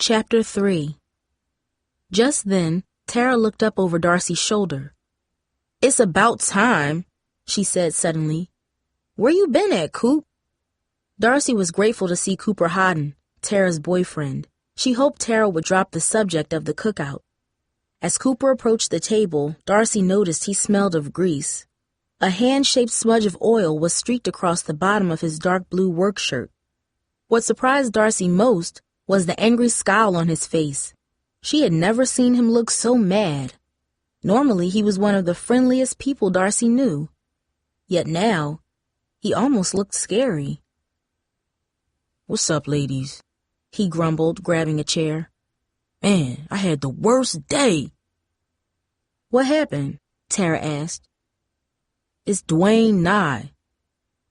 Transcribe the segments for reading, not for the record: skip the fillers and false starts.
Chapter 3. Just then, Tara looked up over Darcy's shoulder. "It's about time," she said suddenly. "Where you been at, Coop?" Darcy was grateful to see Cooper Hodden, Tara's boyfriend. She hoped Tara would drop the subject of the cookout. As Cooper approached the table, Darcy noticed he smelled of grease. A hand-shaped smudge of oil was streaked across the bottom of his dark blue work shirt. What surprised Darcy most was the angry scowl on his face. She had never seen him look so mad. Normally, he was one of the friendliest people Darcy knew. Yet now, he almost looked scary. "What's up, ladies?" he grumbled, grabbing a chair. "Man, I had the worst day." "What happened?" Tara asked. "It's Dwayne Nye.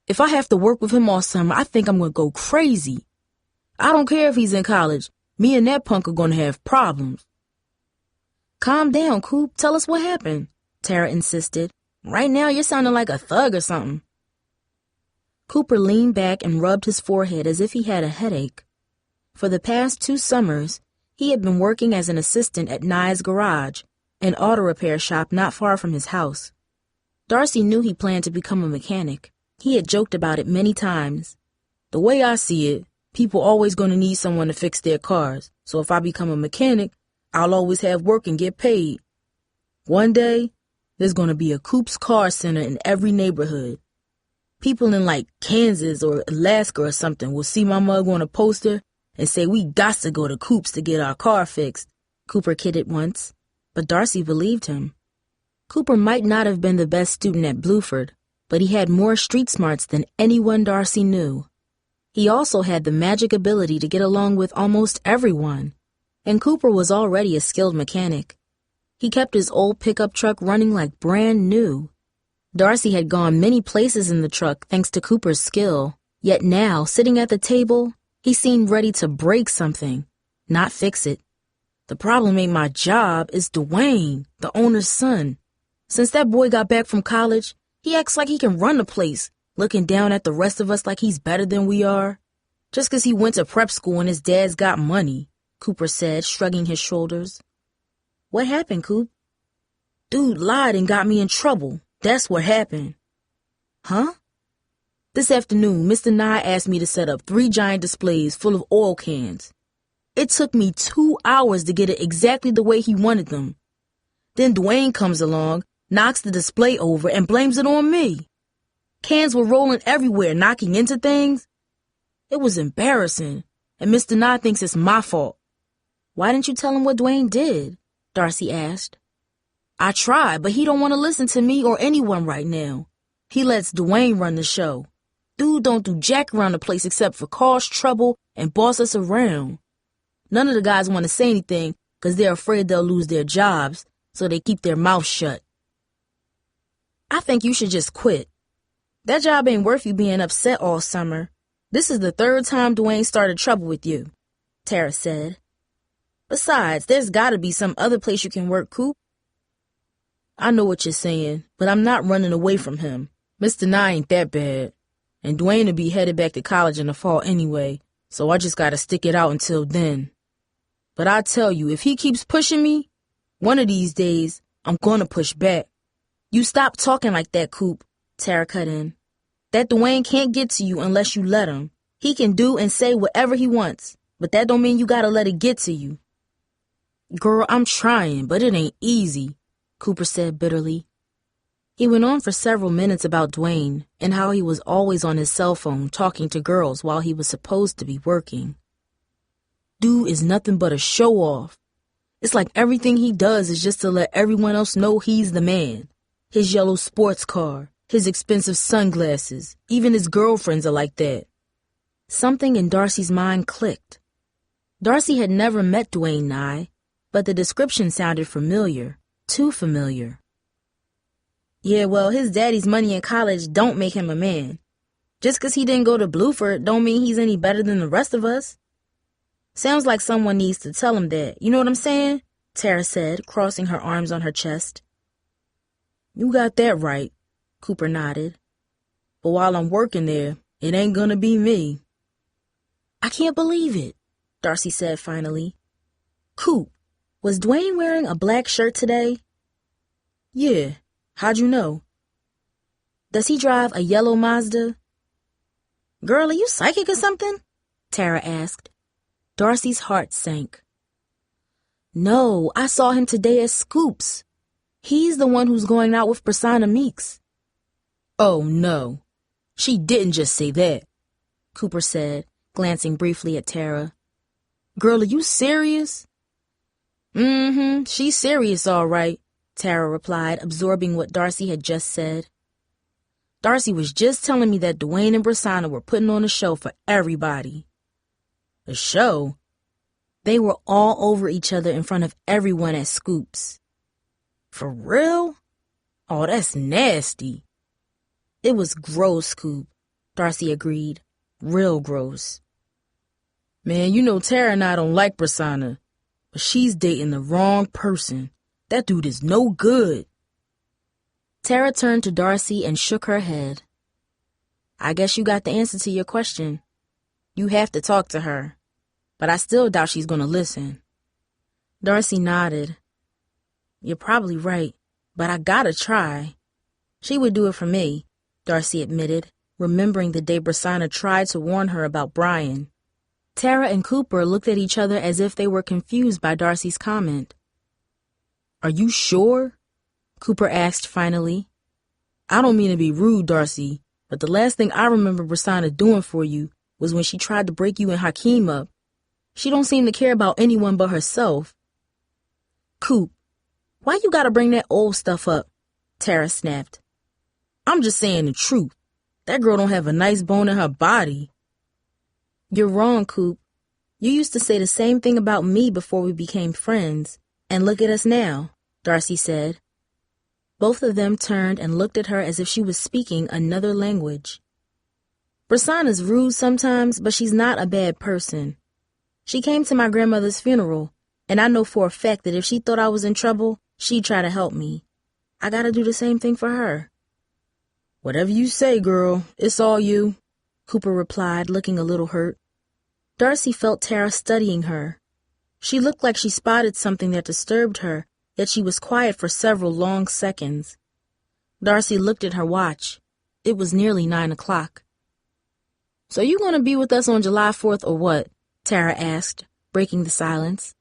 If I have to work with him all summer, I think I'm going to go crazy. I don't care if he's in college. Me and that punk are going to have problems." "Calm down, Coop. Tell us what happened," Tara insisted. "Right now, you're sounding like a thug or something." Cooper leaned back and rubbed his forehead as if he had a headache. For the past 2 summers, he had been working as an assistant at Nye's Garage, an auto repair shop not far from his house. Darcy knew he planned to become a mechanic. He had joked about it many times. "The way I see it, people always going to need someone to fix their cars, so if I become a mechanic, I'll always have work and get paid. One day, there's going to be a Coop's Car Center in every neighborhood. People in like Kansas or Alaska or something will see my mug on a poster and say we got to go to Coop's to get our car fixed," Cooper kidded once, but Darcy believed him. Cooper might not have been the best student at Bluford, but he had more street smarts than anyone Darcy knew. He also had the magic ability to get along with almost everyone, and Cooper was already a skilled mechanic. He kept his old pickup truck running like brand new. Darcy had gone many places in the truck thanks to Cooper's skill, yet now, sitting at the table, he seemed ready to break something, not fix it. "The problem ain't my job, it's Dwayne, the owner's son. Since that boy got back from college, he acts like he can run the place, looking down at the rest of us like he's better than we are. Just 'cause he went to prep school and his dad's got money," Cooper said, shrugging his shoulders. "What happened, Coop?" "Dude lied and got me in trouble. That's what happened." "Huh?" "This afternoon, Mr. Nye asked me to set up 3 giant displays full of oil cans. It took me 2 hours to get it exactly the way he wanted them. Then Dwayne comes along, knocks the display over, and blames it on me. Cans were rolling everywhere, knocking into things. It was embarrassing, and Mr. Nye thinks it's my fault." "Why didn't you tell him what Dwayne did?" Darcy asked. "I tried, but he don't want to listen to me or anyone right now. He lets Dwayne run the show. Dude don't do jack around the place except for cause trouble and boss us around. None of the guys want to say anything because they're afraid they'll lose their jobs, so they keep their mouths shut. I think you should just quit. That job ain't worth you being upset all summer. This is the 3rd time Dwayne started trouble with you," Tara said. "Besides, there's gotta be some other place you can work, Coop." "I know what you're saying, but I'm not running away from him. Mr. Nye ain't that bad, and Dwayne will be headed back to college in the fall anyway, so I just gotta stick it out until then. But I tell you, if he keeps pushing me, one of these days, I'm gonna push back." "You stop talking like that, Coop," Tara cut in. "That Dwayne can't get to you unless you let him. He can do and say whatever he wants, but that don't mean you gotta let it get to you." "Girl, I'm trying, but it ain't easy," Cooper said bitterly. He went on for several minutes about Dwayne and how he was always on his cell phone talking to girls while he was supposed to be working. "Dude is nothing but a show-off. It's like everything he does is just to let everyone else know he's the man. His yellow sports car, his expensive sunglasses, even his girlfriends are like that." Something in Darcy's mind clicked. Darcy had never met Dwayne Nye, but the description sounded familiar, too familiar. "Yeah, well, his daddy's money in college don't make him a man. Just 'cause he didn't go to Bluford don't mean he's any better than the rest of us. Sounds like someone needs to tell him that, you know what I'm saying?" Tara said, crossing her arms on her chest. "You got that right," Cooper nodded. "But while I'm working there, it ain't gonna be me." "I can't believe it," Darcy said finally. Coop, was Dwayne wearing a black shirt today? Yeah, how'd you know? Does he drive a yellow Mazda? Girl, are you psychic or something? Tara asked. Darcy's heart sank. No, I saw him today at Scoop's. He's the one who's going out with Prasanna Meeks. Oh, no. She didn't just say that, Cooper said, glancing briefly at Tara. Girl, are you serious? She's serious, all right, Tara replied, absorbing what Darcy had just said. Darcy was just telling me that Dwayne and Prasanna were putting on a show for everybody. A show? They were all over each other in front of everyone at Scoop's. For real? Oh, that's nasty. It was gross, Coop, Darcy agreed. Real gross. Man, you know Tara and I don't like Prasanna, but she's dating the wrong person. That dude is no good. Tara turned to Darcy and shook her head. I guess you got the answer to your question. You have to talk to her, but I still doubt she's going to listen. Darcy nodded. You're probably right, but I gotta try. She would do it for me, Darcy admitted, remembering the day Prasanna tried to warn her about Brian. Tara and Cooper looked at each other as if they were confused by Darcy's comment. Are you sure? Cooper asked finally. I don't mean to be rude, Darcy, but the last thing I remember Prasanna doing for you was when she tried to break you and Hakeem up. She don't seem to care about anyone but herself. Coop, why you gotta bring that old stuff up? Tara snapped. I'm just saying the truth. That girl don't have a nice bone in her body. You're wrong, Coop. You used to say the same thing about me before we became friends. And look at us now, Darcy said. Both of them turned and looked at her as if she was speaking another language. Prasanna's rude sometimes, but she's not a bad person. She came to my grandmother's funeral, and I know for a fact that if she thought I was in trouble, she'd try to help me. I gotta do the same thing for her. Whatever you say, girl, it's all you, Cooper replied, looking a little hurt. Darcy felt Tara studying her. She looked like she spotted something that disturbed her, yet she was quiet for several long seconds. Darcy looked at her watch. It was nearly 9 o'clock. So you gonna be with us on July 4th or what? Tara asked, breaking the silence.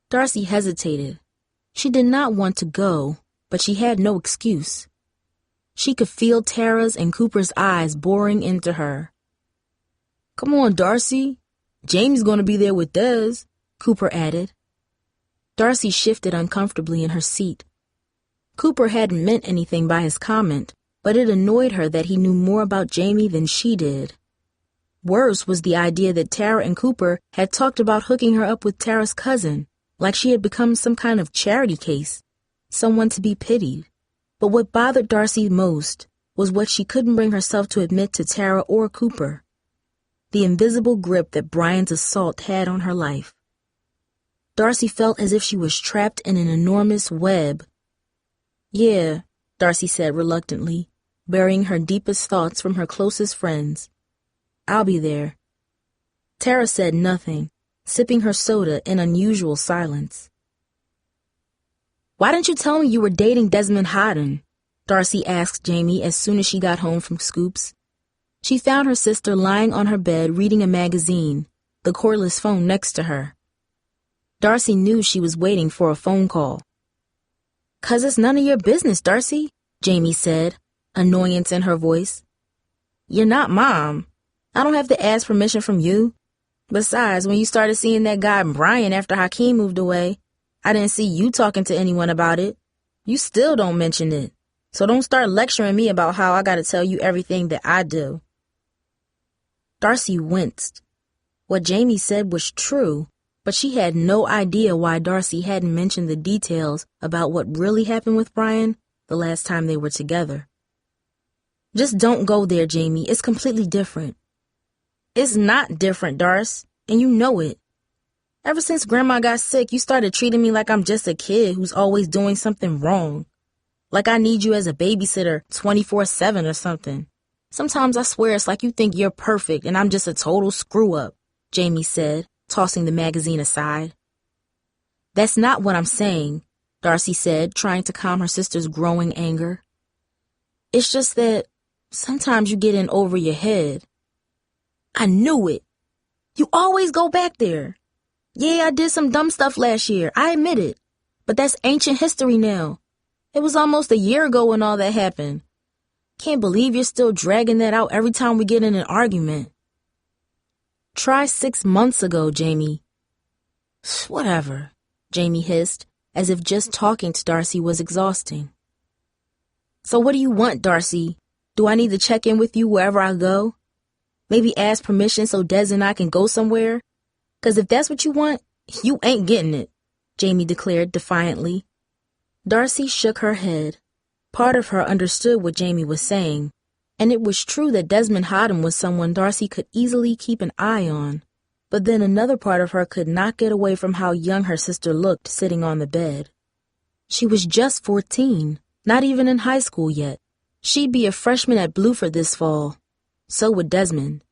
Darcy hesitated. She did not want to go, but she had no excuse. She could feel Tara's and Cooper's eyes boring into her. Come on, Darcy. Jamie's gonna be there with Des, Cooper added. Darcy shifted uncomfortably in her seat. Cooper hadn't meant anything by his comment, but it annoyed her that he knew more about Jamie than she did. Worse was the idea that Tara and Cooper had talked about hooking her up with Tara's cousin, like she had become some kind of charity case, someone to be pitied. But what bothered Darcy most was what she couldn't bring herself to admit to Tara or Cooper. The invisible grip that Brian's assault had on her life. Darcy felt as if she was trapped in an enormous web. Yeah, Darcy said reluctantly, burying her deepest thoughts from her closest friends. I'll be there. Tara said nothing, sipping her soda in unusual silence. Why didn't you tell me you were dating Desmond Hodden? Darcy asked Jamie as soon as she got home from Scoop's. She found her sister lying on her bed reading a magazine, the cordless phone next to her. Darcy knew she was waiting for a phone call. "'Cause it's none of your business, Darcy," Jamie said, annoyance in her voice. "You're not Mom. I don't have to ask permission from you. Besides, when you started seeing that guy Brian after Hakeem moved away, I didn't see you talking to anyone about it. You still don't mention it. So don't start lecturing me about how I gotta tell you everything that I do." Darcy winced. What Jamie said was true, but she had no idea why Darcy hadn't mentioned the details about what really happened with Brian the last time they were together. "Just don't go there, Jamie. It's completely different." "It's not different, Darce, and you know it. Ever since Grandma got sick, you started treating me like I'm just a kid who's always doing something wrong. Like I need you as a babysitter 24/7 or something. Sometimes I swear it's like you think you're perfect and I'm just a total screw-up," Jamie said, tossing the magazine aside. That's not what I'm saying, Darcy said, trying to calm her sister's growing anger. It's just that sometimes you get in over your head. I knew it. You always go back there. Yeah, I did some dumb stuff last year, I admit it. But that's ancient history now. It was almost a year ago when all that happened. Can't believe you're still dragging that out every time we get in an argument. Try 6 months ago, Jamie. Whatever, Jamie hissed, as if just talking to Darcy was exhausting. So what do you want, Darcy? Do I need to check in with you wherever I go? Maybe ask permission so Des and I can go somewhere? 'Cause if that's what you want, you ain't getting it, Jamie declared defiantly. Darcy shook her head. Part of her understood what Jamie was saying, and it was true that Desmond Hoddam was someone Darcy could easily keep an eye on. But then another part of her could not get away from how young her sister looked sitting on the bed. She was just 14, not even in high school yet. She'd be a freshman at Bluford this fall. So would Desmond.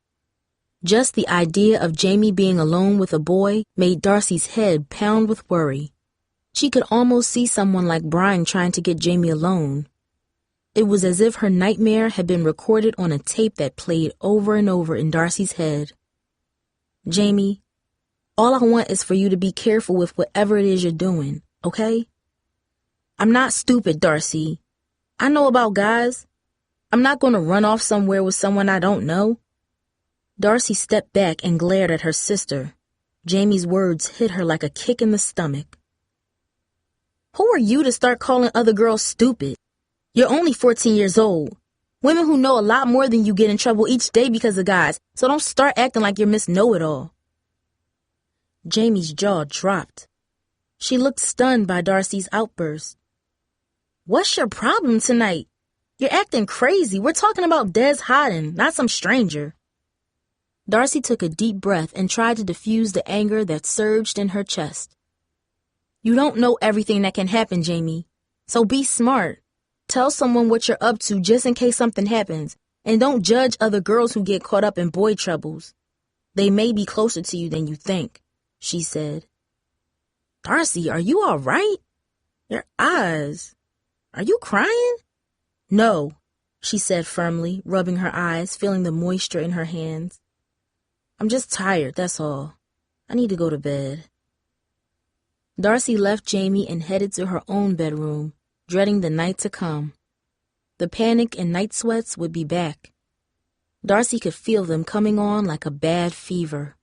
Just the idea of Jamie being alone with a boy made Darcy's head pound with worry. She could almost see someone like Brian trying to get Jamie alone. It was as if her nightmare had been recorded on a tape that played over and over in Darcy's head. Jamie, all I want is for you to be careful with whatever it is you're doing, okay? I'm not stupid, Darcy. I know about guys. I'm not going to run off somewhere with someone I don't know. Darcy stepped back and glared at her sister. Jamie's words hit her like a kick in the stomach. Who are you to start calling other girls stupid? You're only 14 years old. Women who know a lot more than you get in trouble each day because of guys, so don't start acting like you're Miss Know-It-All. Jamie's jaw dropped. She looked stunned by Darcy's outburst. What's your problem tonight? You're acting crazy. We're talking about Des Hoddam, not some stranger. Darcy took a deep breath and tried to diffuse the anger that surged in her chest. You don't know everything that can happen, Jamie. So be smart. Tell someone what you're up to just in case something happens, and don't judge other girls who get caught up in boy troubles. They may be closer to you than you think, she said. Darcy, are you all right? Your eyes. Are you crying? No, she said firmly, rubbing her eyes, feeling the moisture in her hands. I'm just tired, that's all. I need to go to bed. Darcy left Jamie and headed to her own bedroom, dreading the night to come. The panic and night sweats would be back. Darcy could feel them coming on like a bad fever.